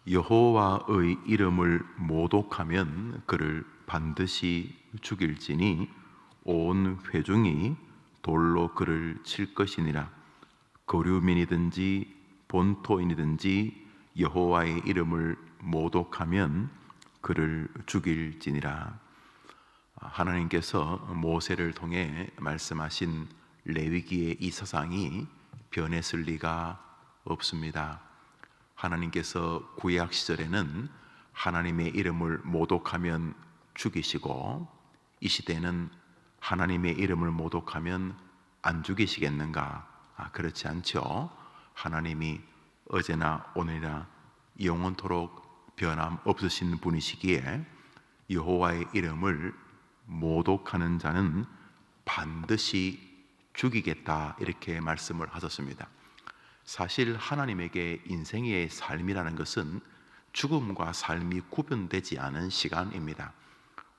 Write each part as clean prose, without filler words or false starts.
여호와의 이름을 모독하면 그를 반드시 죽일지니 온 회중이 돌로 그를 칠 것이니라. 거류민이든지 본토인이든지 여호와의 이름을 모독하면 그를 죽일지니라. 하나님께서 모세를 통해 말씀하신 레위기의 이 사상이 변했을 리가 없습니다. 하나님께서 구약 시절에는 하나님의 이름을 모독하면 죽이시고, 이 시대는 하나님의 이름을 모독하면 안 죽이시겠는가? 그렇지 않죠. 하나님이 어제나 오늘이나 영원토록 변함없으신 분이시기에 여호와의 이름을 모독하는 자는 반드시 죽이겠다, 이렇게 말씀을 하셨습니다. 사실 하나님에게 인생의 삶이라는 것은 죽음과 삶이 구분되지 않은 시간입니다.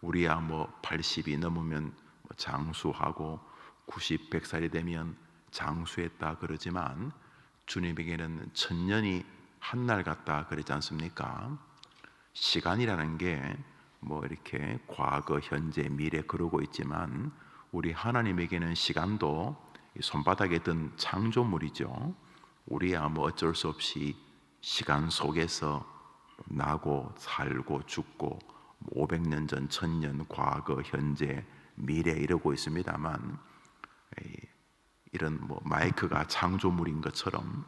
우리야 80이 넘으면 장수하고 90, 100살이 되면 장수했다 그러지만 주님에게는 천년이 한날 같다 그러지 않습니까? 시간이라는 게 이렇게 과거, 현재, 미래 그러고 있지만 우리 하나님에게는 시간도 손바닥에 든 창조물이죠. 우리야 어쩔 수 없이 시간 속에서 나고 살고 죽고 500년 전, 1000년, 과거, 현재, 미래 이러고 있습니다만, 이런 마이크가 창조물인 것처럼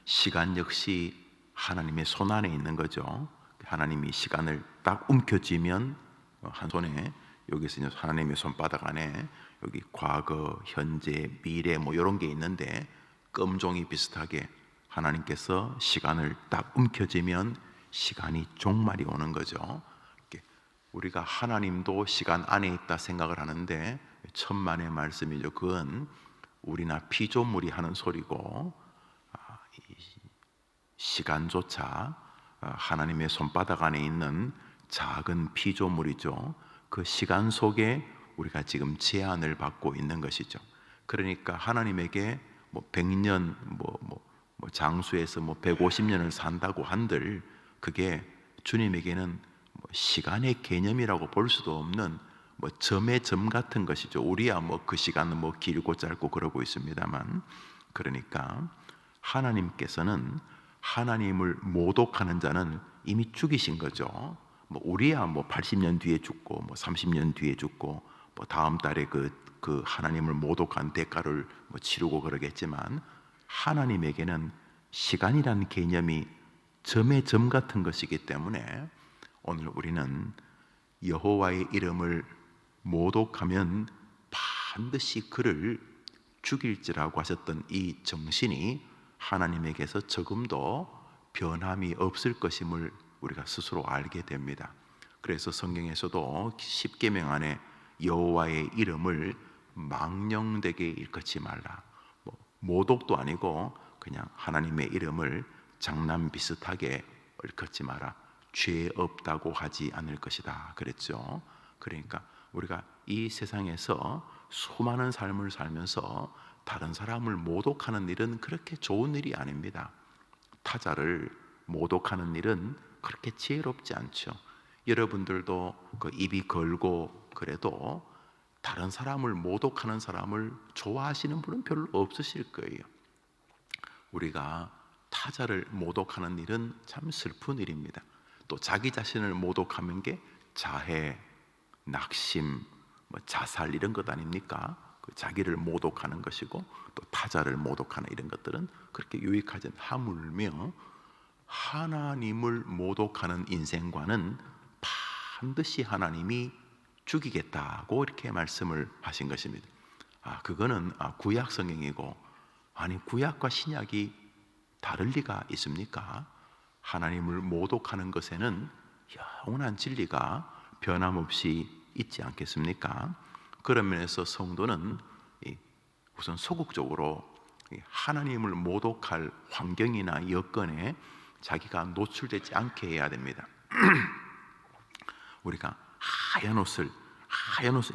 시간 역시 하나님의 손 안에 있는 거죠. 하나님이 시간을 딱 움켜쥐면 한 손에, 여기서 하나님의 손바닥 안에 여기 과거, 현재, 미래 이런 게 있는데, 껌종이 비슷하게 하나님께서 시간을 딱 움켜쥐면 시간이 종말이 오는 거죠. 우리가 하나님도 시간 안에 있다 생각을 하는데 천만의 말씀이죠. 그건 우리나 피조물이 하는 소리고, 시간조차 하나님의 손바닥 안에 있는 작은 피조물이죠. 그 시간 속에 우리가 지금 제한을 받고 있는 것이죠. 그러니까 하나님에게 100년 장수해서 150년을 산다고 한들 그게 주님에게는 시간의 개념이라고 볼 수도 없는 점의 점 같은 것이죠. 우리야 그 시간은 길고 짧고 그러고 있습니다만, 그러니까 하나님께서는 하나님을 모독하는 자는 이미 죽이신 거죠. 우리야 80년 뒤에 죽고 30년 뒤에 죽고 다음 달에 그 하나님을 모독한 대가를 치르고 그러겠지만, 하나님에게는 시간이라는 개념이 점의 점 같은 것이기 때문에 오늘 우리는 여호와의 이름을 모독하면 반드시 그를 죽일지라고 하셨던 이 정신이 하나님에게서 조금도 변함이 없을 것임을 우리가 스스로 알게 됩니다. 그래서 성경에서도 십계명 안에 여호와의 이름을 망령되게 일컫지 말라, 모독도 아니고 그냥 하나님의 이름을 장난 비슷하게 일컫지 마라, 죄 없다고 하지 않을 것이다 그랬죠. 그러니까 우리가 이 세상에서 수많은 삶을 살면서 다른 사람을 모독하는 일은 그렇게 좋은 일이 아닙니다. 타자를 모독하는 일은 그렇게 지혜롭지 않죠. 여러분들도 그 입이 걸고 그래도 다른 사람을 모독하는 사람을 좋아하시는 분은 별로 없으실 거예요. 우리가 타자를 모독하는 일은 참 슬픈 일입니다. 또 자기 자신을 모독하는 게 자해, 낙심, 자살 이런 것 아닙니까? 자기를 모독하는 것이고, 또 타자를 모독하는 이런 것들은 그렇게 유익하지 않은, 하물며 하나님을 모독하는 인생과는 반드시 하나님이 죽이겠다고 이렇게 말씀을 하신 것입니다. 그거는 구약 성경이고, 아니 구약과 신약이 다를 리가 있습니까? 하나님을 모독하는 것에는 영원한 진리가 변함없이 있지 않겠습니까? 그런 면에서 성도는 우선 소극적으로 하나님을 모독할 환경이나 여건에 자기가 노출되지 않게 해야 됩니다. 우리가 하얀 옷을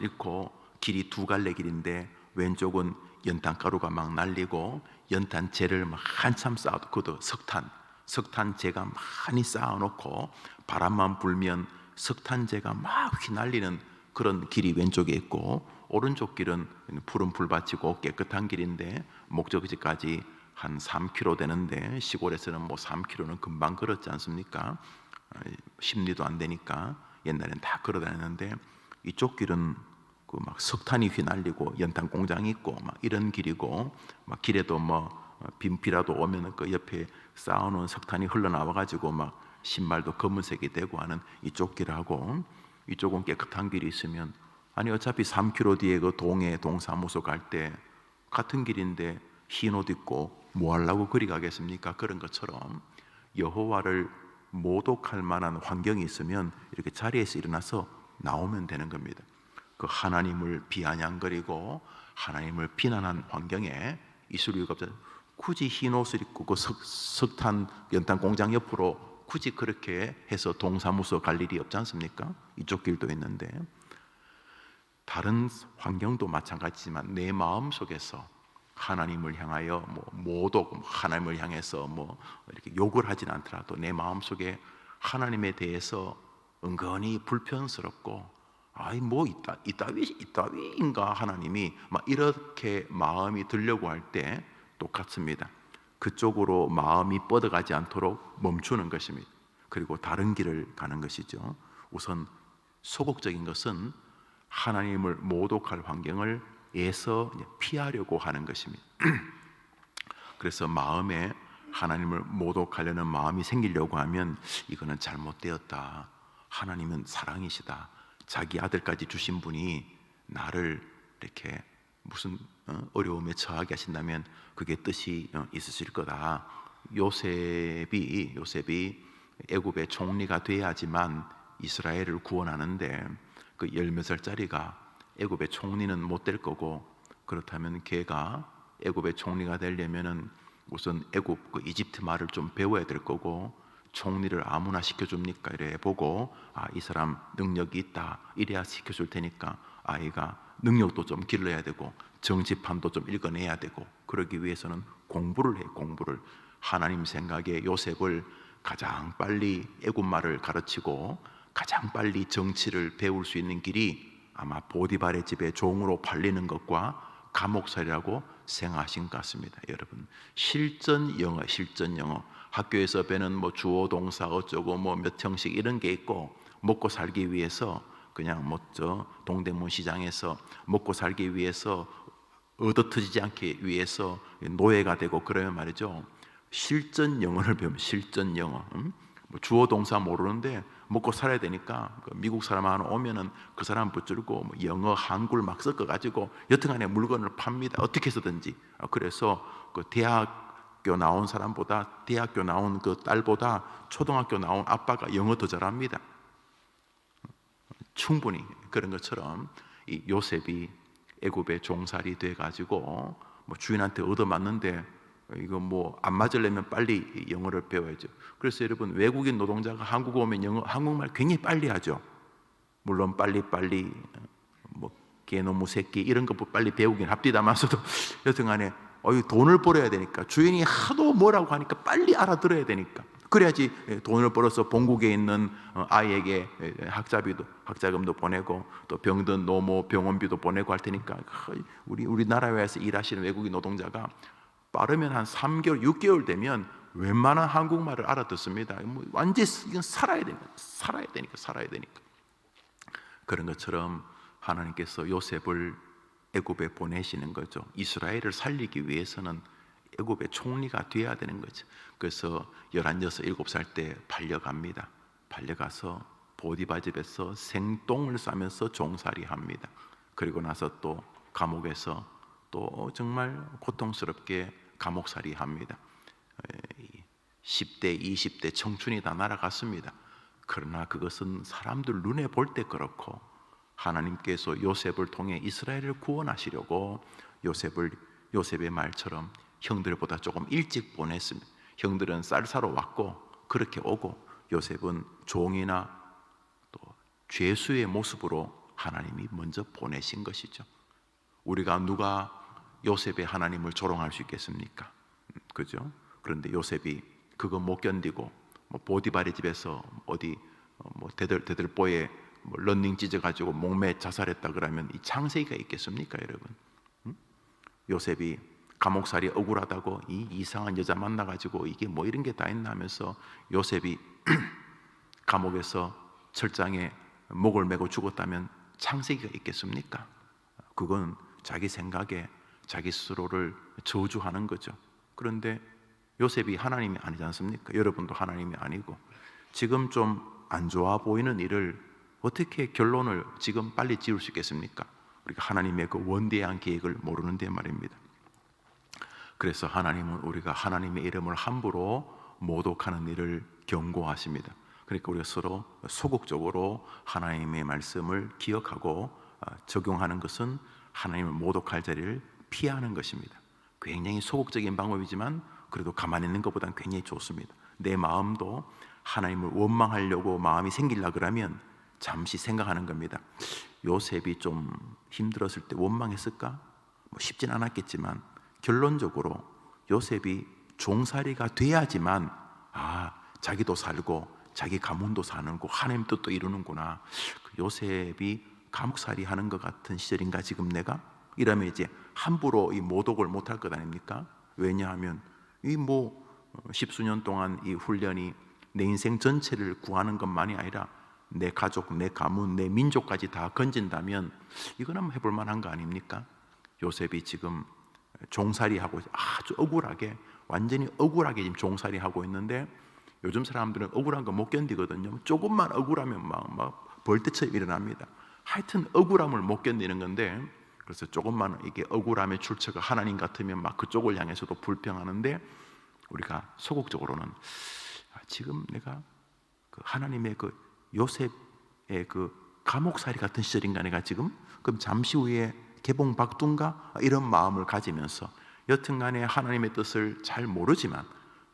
입고 길이 두 갈래 길인데 왼쪽은 연탄가루가 막 날리고 연탄재를 막 한참 쌓아도 그것도 석탄, 석탄재가 많이 쌓아놓고 바람만 불면 석탄재가 막 휘날리는 그런 길이 왼쪽에 있고, 오른쪽 길은 푸른 풀밭이고 깨끗한 길인데 목적지까지 한 3km 되는데, 시골에서는 뭐 3km는 금방 걸었지 않습니까? 심리도 안 되니까 옛날엔 다 걸어 다녔는데, 이쪽 길은 그 막 석탄이 휘날리고 연탄 공장이 있고 막 이런 길이고, 막 길에도 뭐 빈비라도 오면은 그 옆에 쌓아놓은 석탄이 흘러나와 가지고 막 신발도 검은색이 되고 하는 이쪽 길하고, 이쪽은 깨끗한 길이 있으면, 아니 어차피 3km 뒤에 그 동해 동사무소 갈 때 같은 길인데 흰 옷 입고 뭐 하려고 그리 가겠습니까? 그런 것처럼 여호와를 모독할 만한 환경이 있으면 이렇게 자리에서 일어나서 나오면 되는 겁니다. 그 하나님을 비아냥거리고 하나님을 비난한 환경에 있을 이유가 없어요. 굳이 흰 옷을 입고 그 석탄 연탄 공장 옆으로 굳이 그렇게 해서 동사무소 갈 일이 없지 않습니까? 이쪽 길도 있는데, 다른 환경도 마찬가지지만 내 마음 속에서 하나님을 향하여 뭐 모독, 하나님을 향해서 뭐 이렇게 욕을 하진 않더라도 내 마음 속에 하나님에 대해서 은근히 불편스럽고, 아이 뭐 이따위인가 하나님이, 막 이렇게 마음이 들려고 할 때 똑같습니다. 그쪽으로 마음이 뻗어가지 않도록 멈추는 것입니다. 그리고 다른 길을 가는 것이죠. 우선 소극적인 것은 하나님을 모독할 환경을 애써 피하려고 하는 것입니다. 그래서 마음에 하나님을 모독하려는 마음이 생기려고 하면 이거는 잘못되었다. 하나님은 사랑이시다. 자기 아들까지 주신 분이 나를 이렇게 무슨 어려움에 처하게 하신다면 그게 뜻이 있으실 거다. 요셉이 애굽의 총리가 돼야지만 이스라엘을 구원하는데, 그 10몇 살짜리가 애굽의 총리는 못 될 거고, 그렇다면 걔가 애굽의 총리가 되려면은 우선 애굽 그 이집트 말을 좀 배워야 될 거고, 총리를 아무나 시켜줍니까? 이래 보고, 아, 이 사람 능력이 있다, 이래야 시켜줄 테니까 아이가 능력도 좀 길러야 되고 정치판도 좀 읽어내야 되고, 그러기 위해서는 공부를 해. 공부를. 하나님 생각에 요셉을 가장 빨리 애굽 말을 가르치고 가장 빨리 정치를 배울 수 있는 길이 아마 보디발의 집에 종으로 팔리는 것과 감옥살이라고 생각하신 것 같습니다. 여러분, 실전 영어. 학교에서 배는 뭐 주어 동사 어쩌고 뭐 몇 형식 이런 게 있고, 먹고 살기 위해서 그냥 저 동대문 시장에서 먹고 살기 위해서 얻어터지지 않기 위해서 노예가 되고 그러면 말이죠, 실전 영어를 배우면, 실전 영어. 뭐 주어 동사 모르는데 먹고 살아야 되니까 미국 사람 하나 오면은 그 사람 붙들고 뭐 영어 한글 막 섞어가지고 여튼간에 물건을 팝니다. 어떻게 해서든지. 그래서 그 대학교 나온 사람보다, 대학교 나온 그 딸보다 초등학교 나온 아빠가 영어 더 잘합니다. 충분히. 그런 것처럼 이 요셉이 애굽의 종살이 돼가지고 뭐 주인한테 얻어맞는데, 이거 뭐 안 맞으려면 빨리 영어를 배워야죠. 그래서 여러분, 외국인 노동자가 한국 오면 한국말 굉장히 빨리 하죠. 물론 빨리 뭐 개놈의 새끼 이런 거 빨리 배우긴 합디다마서도 여튼간에 돈을 벌어야 되니까, 주인이 하도 뭐라고 하니까 빨리 알아들어야 되니까, 그래야지 돈을 벌어서 본국에 있는 아이에게 학자금도 보내고 또 병든 노모 병원비도 보내고 할 테니까, 우리나라에서 일하시는 외국인 노동자가 빠르면 한 3개월, 6개월 되면 웬만한 한국말을 알아듣습니다. 완전히 이건 살아야 되니까. 그런 것처럼 하나님께서 요셉을 애굽에 보내시는 거죠. 이스라엘을 살리기 위해서는 애굽의 총리가 되어야 되는 거죠. 그래서 11, 6, 7살 때 팔려갑니다. 팔려가서 보디바 집에서 생똥을 싸면서 종살이 합니다. 그리고 나서 또 감옥에서 또 정말 고통스럽게 감옥살이 합니다. 10대, 20대 청춘이 다 날아갔습니다. 그러나 그것은 사람들 눈에 볼 때 그렇고, 하나님께서 요셉을 통해 이스라엘을 구원하시려고 요셉의 말처럼 형들보다 조금 일찍 보냈습니다. 형들은 쌀 사러 왔고 그렇게 오고, 요셉은 종이나 또 죄수의 모습으로 하나님이 먼저 보내신 것이죠. 우리가 누가 요셉의 하나님을 조롱할 수 있겠습니까? 그죠? 그런데 요셉이 그거 못 견디고 뭐 보디발의 집에서 어디 뭐 대들보에 뭐 런닝 찢어가지고 목매 자살했다 그러면 이 창세기가 있겠습니까, 여러분? 요셉이 감옥살이 억울하다고 이 이상한 여자 만나가지고 이게 뭐 이런 게 다 있나 하면서 요셉이 감옥에서 철장에 목을 메고 죽었다면 창세기가 있겠습니까? 그건 자기 생각에 자기 스스로를 저주하는 거죠. 그런데 요셉이 하나님이 아니지 않습니까? 여러분도 하나님이 아니고 지금 좀 안 좋아 보이는 일을 어떻게 결론을 지금 빨리 지을 수 있겠습니까? 우리가 하나님의 그 원대한 계획을 모르는데 말입니다. 그래서 하나님은 우리가 하나님의 이름을 함부로 모독하는 일을 경고하십니다. 그러니까 우리가 서로 소극적으로 하나님의 말씀을 기억하고 적용하는 것은 하나님을 모독할 자리를 피하는 것입니다. 굉장히 소극적인 방법이지만 그래도 가만히 있는 것보다는 굉장히 좋습니다. 내 마음도 하나님을 원망하려고 마음이 생기려 그러면 잠시 생각하는 겁니다. 요셉이 좀 힘들었을 때 원망했을까? 뭐 쉽진 않았겠지만 결론적으로 요셉이 종살이가 돼야지만 자기도 살고 자기 가문도 사는 거 하나님 뜻도 이루는구나. 요셉이 감옥살이 하는 것 같은 시절인가 지금 내가? 이러면 이제 함부로 이 모독을 못할 것 아닙니까? 왜냐하면 이 뭐 십수년 동안 이 훈련이 내 인생 전체를 구하는 것만이 아니라 내 가족, 내 가문, 내 민족까지 다 건진다면 이건 한번 해볼 만한 거 아닙니까? 요셉이 지금 종살이하고 아주 억울하게, 완전히 억울하게 지금 종살이하고 있는데 요즘 사람들은 억울한 거 못 견디거든요. 조금만 억울하면 막 벌떼처럼 일어납니다. 하여튼 억울함을 못 견디는 건데, 그래서 조금만 이게 억울함의 출처가 하나님 같으면 막 그쪽을 향해서도 불평하는데, 우리가 소극적으로는 지금 내가 그 하나님의 그 요셉의 그 감옥살이 같은 시절인가 내가 지금? 그럼 잠시 후에 개봉박두인가? 이런 마음을 가지면서 여튼간에 하나님의 뜻을 잘 모르지만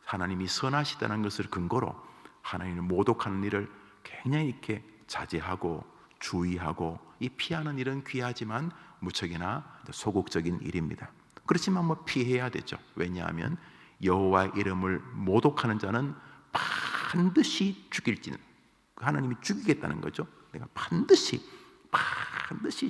하나님이 선하시다는 것을 근거로 하나님을 모독하는 일을 굉장히 이렇게 자제하고 주의하고 이 피하는 일은 귀하지만 무척이나 소극적인 일입니다. 그렇지만 뭐 피해야 되죠. 왜냐하면 여호와의 이름을 모독하는 자는 반드시 죽일지는, 하나님이 죽이겠다는 거죠. 내가 반드시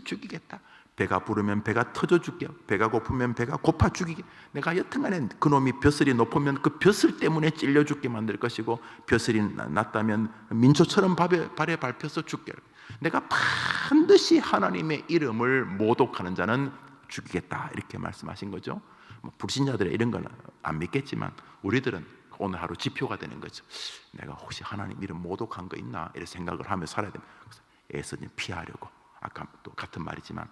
죽이겠다. 배가 부르면 배가 터져 죽게, 배가 고프면 배가 고파 죽이게, 내가 여튼간에 그놈이 벼슬이 높으면 그 벼슬 때문에 찔려 죽게 만들 것이고, 벼슬이 낮다면 민초처럼 발에 밟혀서 죽게, 내가 반드시 하나님의 이름을 모독하는 자는 죽이겠다, 이렇게 말씀하신 거죠. 불신자들의 이런 건 안 믿겠지만 우리들은 오늘 하루 지표가 되는 거죠. 내가 혹시 하나님 이름 모독한 거 있나 이런 생각을 하며 살아야 됩니다. 애써 피하려고. 아까 또 같은 말이지만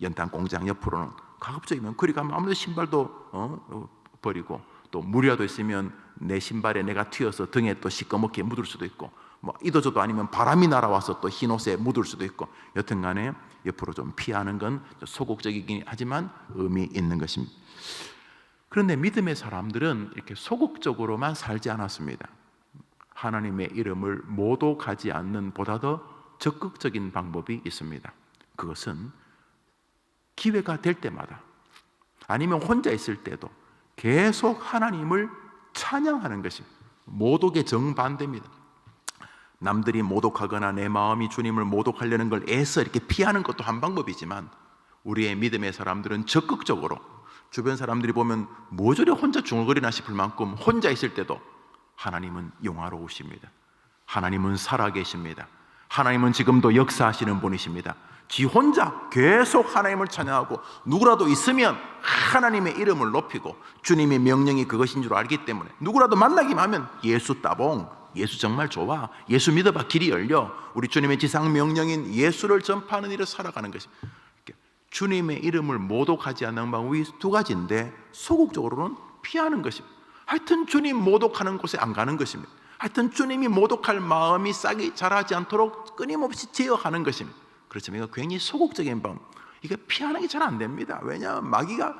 연탄 공장 옆으로는 가급적이면 그리 가면 아무래도 신발도 버리고, 또 물이라도 있으면 내 신발에 내가 튀어서 등에 또 시꺼멓게 묻을 수도 있고, 뭐 이도저도 아니면 바람이 날아와서 또 흰 옷에 묻을 수도 있고, 여튼간에 옆으로 좀 피하는 건 소극적이긴 하지만 의미 있는 것입니다. 그런데 믿음의 사람들은 이렇게 소극적으로만 살지 않았습니다. 하나님의 이름을 모독하지 않는 보다 더 적극적인 방법이 있습니다. 그것은 기회가 될 때마다 아니면 혼자 있을 때도 계속 하나님을 찬양하는 것이 모독의 정반대입니다. 남들이 모독하거나 내 마음이 주님을 모독하려는 걸 애써 이렇게 피하는 것도 한 방법이지만, 우리의 믿음의 사람들은 적극적으로, 주변 사람들이 보면 뭐 저래 혼자 중얼거리나 싶을 만큼 혼자 있을 때도 하나님은 영화로우십니다. 하나님은 살아계십니다. 하나님은 지금도 역사하시는 분이십니다. 지 혼자 계속 하나님을 찬양하고, 누구라도 있으면 하나님의 이름을 높이고 주님의 명령이 그것인 줄 알기 때문에 누구라도 만나기만 하면 예수 따봉, 예수 정말 좋아, 예수 믿어봐, 길이 열려, 우리 주님의 지상 명령인 예수를 전파하는 일을 살아가는 것입니다. 주님의 이름을 모독하지 않는 방법이 두 가지인데 소극적으로는 피하는 것입니다. 하여튼 주님 모독하는 곳에 안 가는 것입니다. 하여튼 주님이 모독할 마음이 싹이 자라지 않도록 끊임없이 제어하는 것입니다. 그렇지만 이거 굉장히 소극적인 방법, 이게 피하는 게 잘 안 됩니다. 왜냐하면 마귀가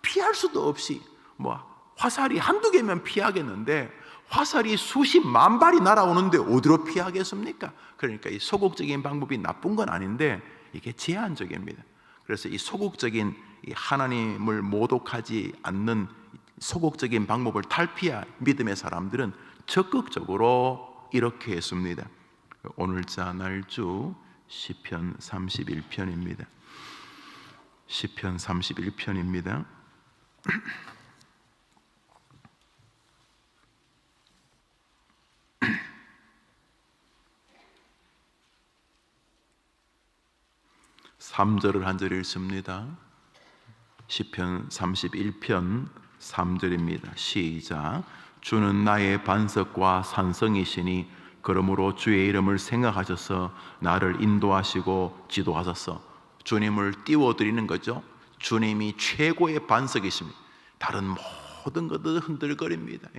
피할 수도 없이, 뭐 화살이 한두 개면 피하겠는데 화살이 수십만 발이 날아오는데 어디로 피하겠습니까? 그러니까 이 소극적인 방법이 나쁜 건 아닌데 이게 제한적입니다. 그래서 이 소극적인 이 하나님을 모독하지 않는 소극적인 방법을 탈피한 믿음의 사람들은 적극적으로 이렇게 했습니다. 오늘자 날주 시편 31편입니다. 시편 31편입니다. 삼 절을 한 절 읽습니다. 시편 31편 3절입니다. 시작. 주는 나의 반석과 산성이시니 그러므로 주의 이름을 생각하셔서 나를 인도하시고 지도하소서. 주님을 띄워드리는 거죠. 주님이 최고의 반석이십니다. 다른 모든 것들 흔들거립니다.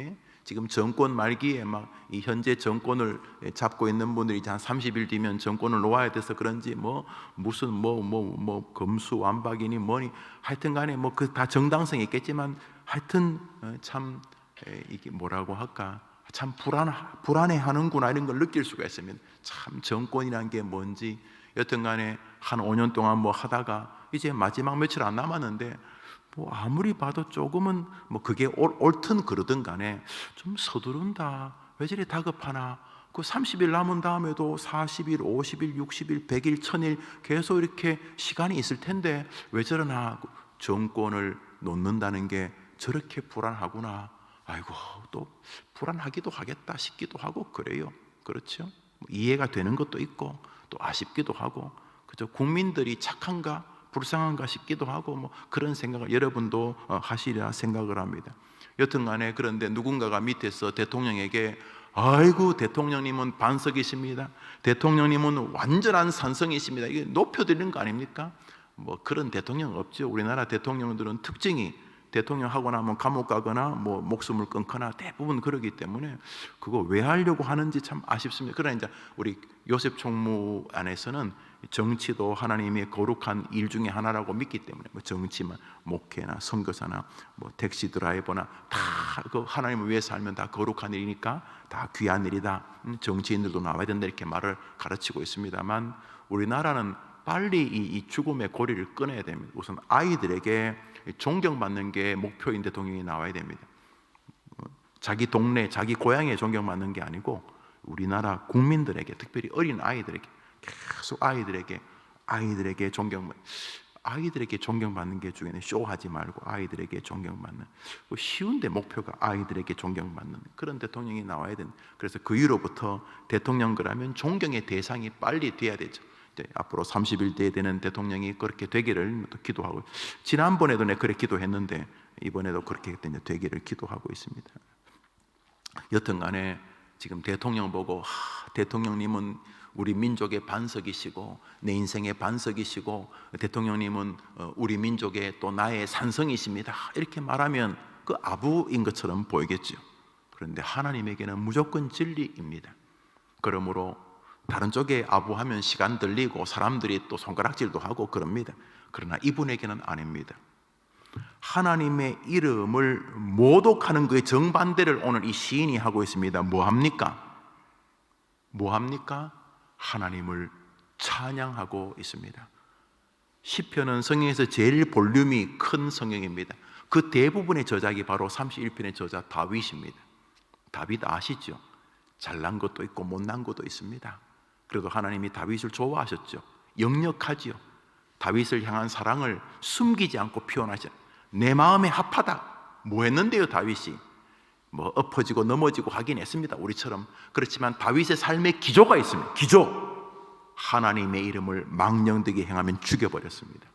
지금 정권 말기에 막 이 현재 정권을 잡고 있는 분들이 한 30일 뒤면 정권을 놓아야 돼서 그런지 무슨 검수완박이니 뭐니 하여튼 간에 그 다 정당성이 있겠지만 하여튼 참 이게 뭐라고 할까 참 불안해하는구나 이런 걸 느낄 수가 있습니다. 참 정권이란 게 뭔지 여튼 간에 한 5년 동안 하다가 이제 마지막 며칠 안 남았는데 아무리 봐도 조금은 그게 옳든 그러든 간에 좀 서두른다. 왜 저리 다급하나? 그 30일 남은 다음에도 40일, 50일, 60일, 100일, 1000일 계속 이렇게 시간이 있을 텐데 왜 저러나? 정권을 놓는다는 게 저렇게 불안하구나. 아이고 또 불안하기도 하겠다 싶기도 하고 그래요. 그렇죠? 이해가 되는 것도 있고 또 아쉽기도 하고 그죠? 국민들이 착한가? 불쌍한가 싶기도 하고 그런 생각을 여러분도 하시리라 생각을 합니다. 여튼간에 그런데 누군가가 밑에서 대통령에게 아이고 대통령님은 반석이십니다. 대통령님은 완전한 산성이십니다. 이게 높여드리는 거 아닙니까? 그런 대통령 없죠. 우리나라 대통령들은 특징이 대통령 하고 나면 감옥 가거나 목숨을 끊거나 대부분 그러기 때문에 그거 왜 하려고 하는지 참 아쉽습니다. 그러나 이제 우리 요셉 총무 안에서는 정치도 하나님의 거룩한 일 중에 하나라고 믿기 때문에 정치만 목회나 선교사나 택시 드라이버나 다 그 하나님을 위해 살면 다 거룩한 일이니까 다 귀한 일이다. 정치인들도 나와야 된다 이렇게 말을 가르치고 있습니다만 우리나라는 빨리 이 죽음의 고리를 끊어야 됩니다. 우선 아이들에게 존경받는 게 목표인 대통령이 나와야 됩니다. 자기 동네, 자기 고향에 존경받는 게 아니고 우리나라 국민들에게 특별히 어린 아이들에게 계속 아이들에게 존경받는 게 중에는 쇼하지 말고 아이들에게 존경받는 쉬운데 목표가 아이들에게 존경받는 그런 대통령이 나와야 된다. 그래서 그 이후로부터 대통령 그러면 존경의 대상이 빨리 돼야 되죠. 앞으로 30일 되는 대통령이 그렇게 되기를 기도하고 지난번에도 내가 그렇게 기도했는데 이번에도 그렇게 되기를 기도하고 있습니다. 여튼간에 지금 대통령 보고 대통령님은 우리 민족의 반석이시고 내 인생의 반석이시고 대통령님은 우리 민족의 또 나의 산성이십니다 이렇게 말하면 그 아부인 것처럼 보이겠죠. 그런데 하나님에게는 무조건 진리입니다. 그러므로 다른 쪽에 아부하면 시간 들리고 사람들이 또 손가락질도 하고 그럽니다. 그러나 이분에게는 아닙니다. 하나님의 이름을 모독하는 그의 정반대를 오늘 이 시인이 하고 있습니다. 뭐합니까? 하나님을 찬양하고 있습니다. 시편은 성경에서 제일 볼륨이 큰 성경입니다. 그 대부분의 저작이 바로 31편의 저자 다윗입니다. 다윗 아시죠? 잘난 것도 있고 못난 것도 있습니다. 그래도 하나님이 다윗을 좋아하셨죠. 역력하지요. 다윗을 향한 사랑을 숨기지 않고 표현하죠. 내 마음에 합하다. 뭐 했는데요 다윗이? 엎어지고 넘어지고 하긴 했습니다. 우리처럼. 그렇지만 다윗의 삶의 기조가 있습니다. 기조. 하나님의 이름을 망령되게 행하면 죽여버렸습니다.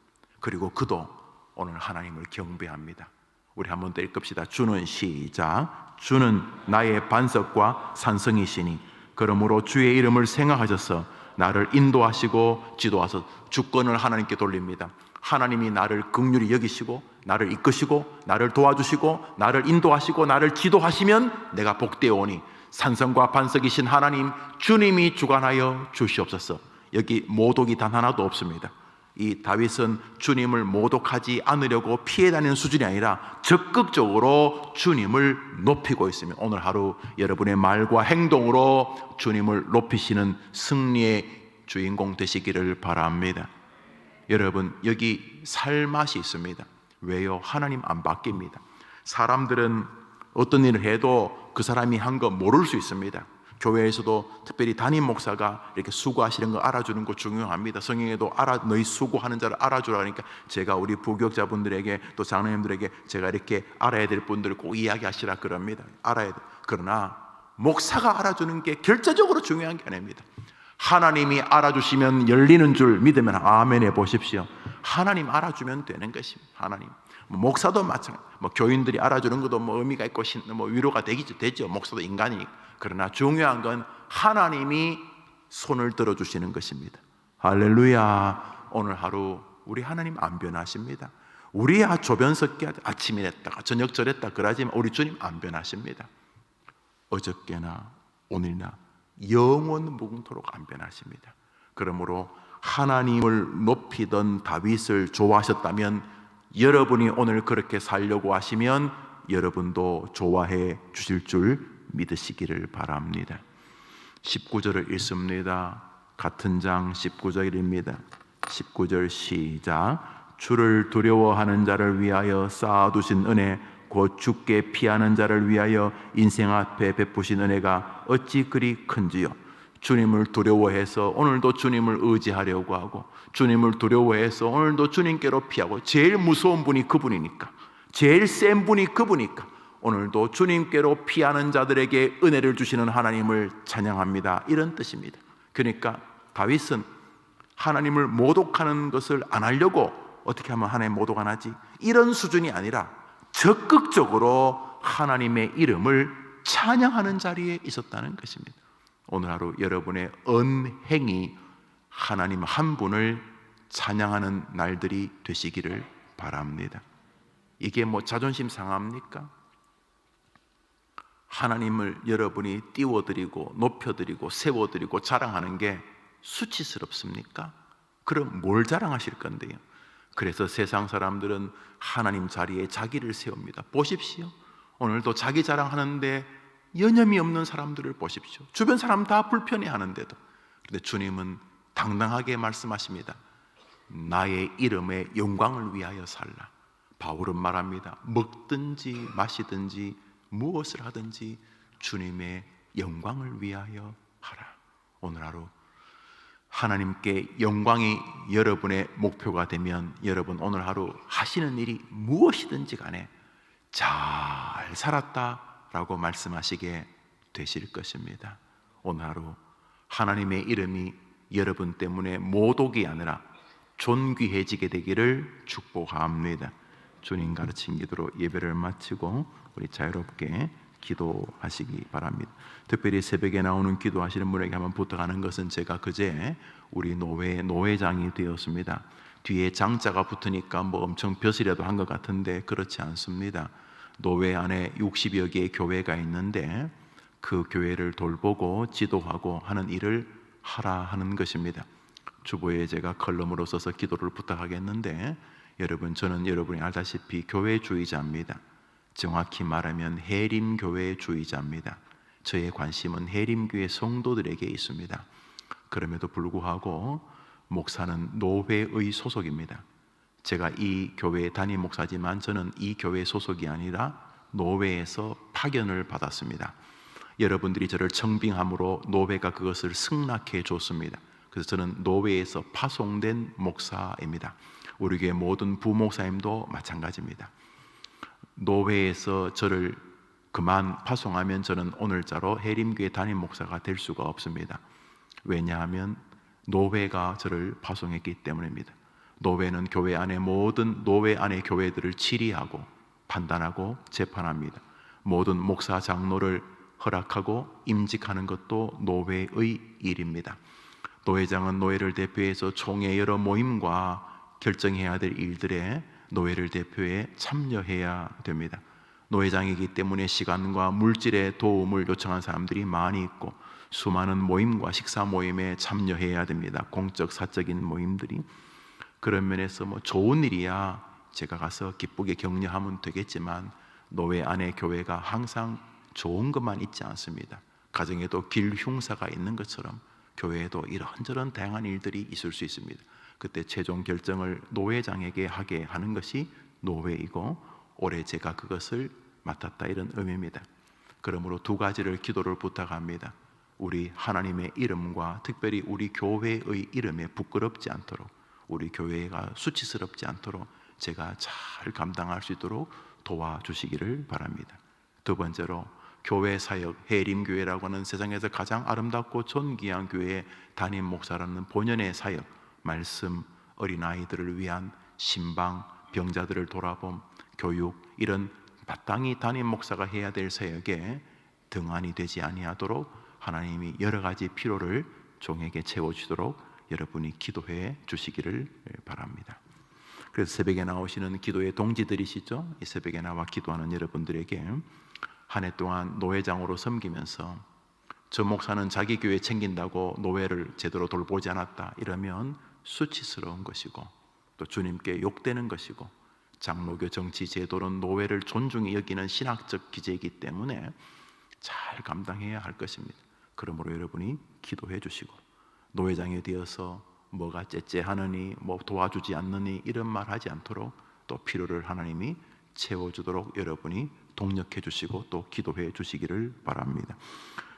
그리고 그도 오늘 하나님을 경배합니다. 우리 한번 더 읽읍시다. 주는 시작. 주는 나의 반석과 산성이시니 그러므로 주의 이름을 생각하셔서 나를 인도하시고 지도하셔서 주권을 하나님께 돌립니다. 하나님이 나를 긍휼히 여기시고 나를 이끄시고 나를 도와주시고 나를 인도하시고 나를 지도하시면 내가 복되오니 산성과 반석이신 하나님 주님이 주관하여 주시옵소서. 여기 모독이 단 하나도 없습니다. 이 다윗은 주님을 모독하지 않으려고 피해 다니는 수준이 아니라 적극적으로 주님을 높이고 있으며 오늘 하루 여러분의 말과 행동으로 주님을 높이시는 승리의 주인공 되시기를 바랍니다. 여러분 여기 살 맛이 있습니다. 왜요? 하나님 안 바뀝니다. 사람들은 어떤 일을 해도 그 사람이 한 거 모를 수 있습니다. 교회에서도 특별히 담임 목사가 이렇게 수고하시는 거 알아주는 거 중요합니다. 성경에도 너희 수고하는 자를 알아주라 하니까 제가 우리 부교육자분들에게 또 장로님들에게 제가 이렇게 알아야 될 분들을 꼭 이야기하시라 그럽니다. 알아야 돼. 그러나 목사가 알아주는 게 결정적으로 중요한 게 아닙니다. 하나님이 알아주시면 열리는 줄 믿으면 아멘 해보십시오. 하나님 알아주면 되는 것입니다. 하나님. 목사도 마찬가지. 교인들이 알아주는 것도 의미가 있고 위로가 되죠. 목사도 인간이니까. 그러나 중요한 건 하나님이 손을 들어주시는 것입니다. 할렐루야. 오늘 하루 우리 하나님 안 변하십니다. 우리야 조변석기 아침에 했다가 저녁 저랬다 그러지만 우리 주님 안 변하십니다. 어저께나 오늘나 영원 무궁토록 안 변하십니다. 그러므로 하나님을 높이던 다윗을 좋아하셨다면 여러분이 오늘 그렇게 살려고 하시면 여러분도 좋아해 주실 줄 믿으시기를 바랍니다. 19절을 읽습니다. 같은 장 19절입니다. 19절 시작. 주를 두려워하는 자를 위하여 쌓아두신 은혜 곧 주께 피하는 자를 위하여 인생 앞에 베푸신 은혜가 어찌 그리 큰지요. 주님을 두려워해서 오늘도 주님을 의지하려고 하고 주님을 두려워해서 오늘도 주님께로 피하고 제일 무서운 분이 그분이니까 제일 센 분이 그분이니까 오늘도 주님께로 피하는 자들에게 은혜를 주시는 하나님을 찬양합니다. 이런 뜻입니다. 그러니까 다윗은 하나님을 모독하는 것을 안 하려고 어떻게 하면 하나님 모독 안 하지? 이런 수준이 아니라 적극적으로 하나님의 이름을 찬양하는 자리에 있었다는 것입니다. 오늘 하루 여러분의 언행이 하나님 한 분을 찬양하는 날들이 되시기를 바랍니다. 이게 자존심 상합니까? 하나님을 여러분이 띄워드리고 높여드리고 세워드리고 자랑하는 게 수치스럽습니까? 그럼 뭘 자랑하실 건데요? 그래서 세상 사람들은 하나님 자리에 자기를 세웁니다. 보십시오. 오늘도 자기 자랑하는데 여념이 없는 사람들을 보십시오. 주변 사람 다 불편해하는데도. 그런데 주님은 당당하게 말씀하십니다. 나의 이름의 영광을 위하여 살라. 바울은 말합니다. 먹든지 마시든지 무엇을 하든지 주님의 영광을 위하여 하라. 오늘 하루 하나님께 영광이 여러분의 목표가 되면 여러분 오늘 하루 하시는 일이 무엇이든지 간에 잘 살았다라고 말씀하시게 되실 것입니다. 오늘 하루 하나님의 이름이 여러분 때문에 모독이 아니라 존귀해지게 되기를 축복합니다. 주님 가르친 기도로 예배를 마치고 우리 자유롭게 기도하시기 바랍니다. 특별히 새벽에 나오는 기도하시는 분에게 한번 부탁하는 것은 제가 그제 우리 노회장이 되었습니다. 뒤에 장자가 붙으니까 엄청 벼슬이라도 한 것 같은데 그렇지 않습니다. 노회 안에 60여 개의 교회가 있는데 그 교회를 돌보고 지도하고 하는 일을 하라 하는 것입니다. 주보에 제가 컬럼으로 써서 기도를 부탁하겠는데 여러분, 저는 여러분이 알다시피 교회주의자입니다. 정확히 말하면 해림교회주의자입니다. 저의 관심은 해림교회 성도들에게 있습니다. 그럼에도 불구하고 목사는 노회의 소속입니다. 제가 이 교회 담임 목사지만 저는 이 교회 소속이 아니라 노회에서 파견을 받았습니다. 여러분들이 저를 청빙함으로 노회가 그것을 승낙해 줬습니다. 그래서 저는 노회에서 파송된 목사입니다. 우리 교회 모든 부목사님도 마찬가지입니다. 노회에서 저를 그만 파송하면 저는 오늘자로 해림교회 담임 목사가 될 수가 없습니다. 왜냐하면 노회가 저를 파송했기 때문입니다. 노회는 교회 안에 모든 노회 안의 교회들을 치리하고 판단하고 재판합니다. 모든 목사 장로를 허락하고 임직하는 것도 노회의 일입니다. 노회장은 노회를 대표해서 총회 여러 모임과 결정해야 될 일들에 노회를 대표해 참여해야 됩니다. 노회장이기 때문에 시간과 물질의 도움을 요청한 사람들이 많이 있고 수많은 모임과 식사 모임에 참여해야 됩니다. 공적 사적인 모임들이. 그런 면에서 좋은 일이야 제가 가서 기쁘게 격려하면 되겠지만 노회 안에 교회가 항상 좋은 것만 있지 않습니다. 가정에도 길 흉사가 있는 것처럼 교회에도 이런저런 다양한 일들이 있을 수 있습니다. 그때 최종 결정을 노회장에게 하게 하는 것이 노회이고 올해 제가 그것을 맡았다, 이런 의미입니다. 그러므로 두 가지를 기도를 부탁합니다. 우리 하나님의 이름과 특별히 우리 교회의 이름에 부끄럽지 않도록, 우리 교회가 수치스럽지 않도록 제가 잘 감당할 수 있도록 도와주시기를 바랍니다. 두 번째로 교회 사역, 해림교회라고 하는 세상에서 가장 아름답고 존귀한 교회의 담임 목사라는 본연의 사역, 말씀, 어린아이들을 위한 신방, 병자들을 돌아봄, 교육, 이런 마땅히 담임 목사가 해야 될 사역에 등한이 되지 아니하도록 하나님이 여러 가지 필요를 종에게 채워주도록 여러분이 기도해 주시기를 바랍니다. 그래서 새벽에 나오시는 기도의 동지들이시죠? 이 새벽에 나와 기도하는 여러분들에게 한 해 동안 노회장으로 섬기면서 저 목사는 자기 교회 챙긴다고 노회를 제대로 돌보지 않았다, 이러면 수치스러운 것이고 또 주님께 욕되는 것이고, 장로교 정치 제도는 노회를 존중히 여기는 신학적 기제이기 때문에 잘 감당해야 할 것입니다. 그러므로 여러분이 기도해 주시고, 노회장에 되어서 뭐가 째째하느니 뭐 도와주지 않느니 이런 말 하지 않도록 또 필요를 하나님이 채워주도록 여러분이 동력해 주시고 또 기도해 주시기를 바랍니다.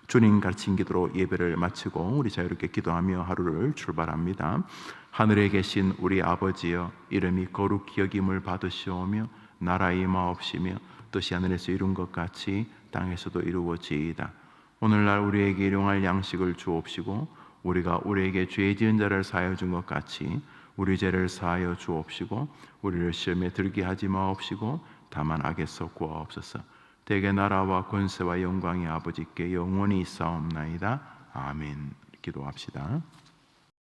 주님 가르친 기도로 예배를 마치고 우리 자유롭게 기도하며 하루를 출발합니다. 하늘에 계신 우리 아버지여, 이름이 거룩히 여김을 받으시오며 나라의 임하옵시며 뜻이 하늘에서 이룬 것 같이 땅에서도 이루어지이다. 오늘날 우리에게 일용할 양식을 주옵시고 우리가 우리에게 죄 지은 자를 사하여 준 것 같이 우리 죄를 사하여 주옵시고 우리를 시험에 들게 하지 마옵시고 다만 악에서 구하옵소서. 대개 나라와 권세와 영광이 아버지께 영원히 있사옵나이다. 아멘. 기도합시다.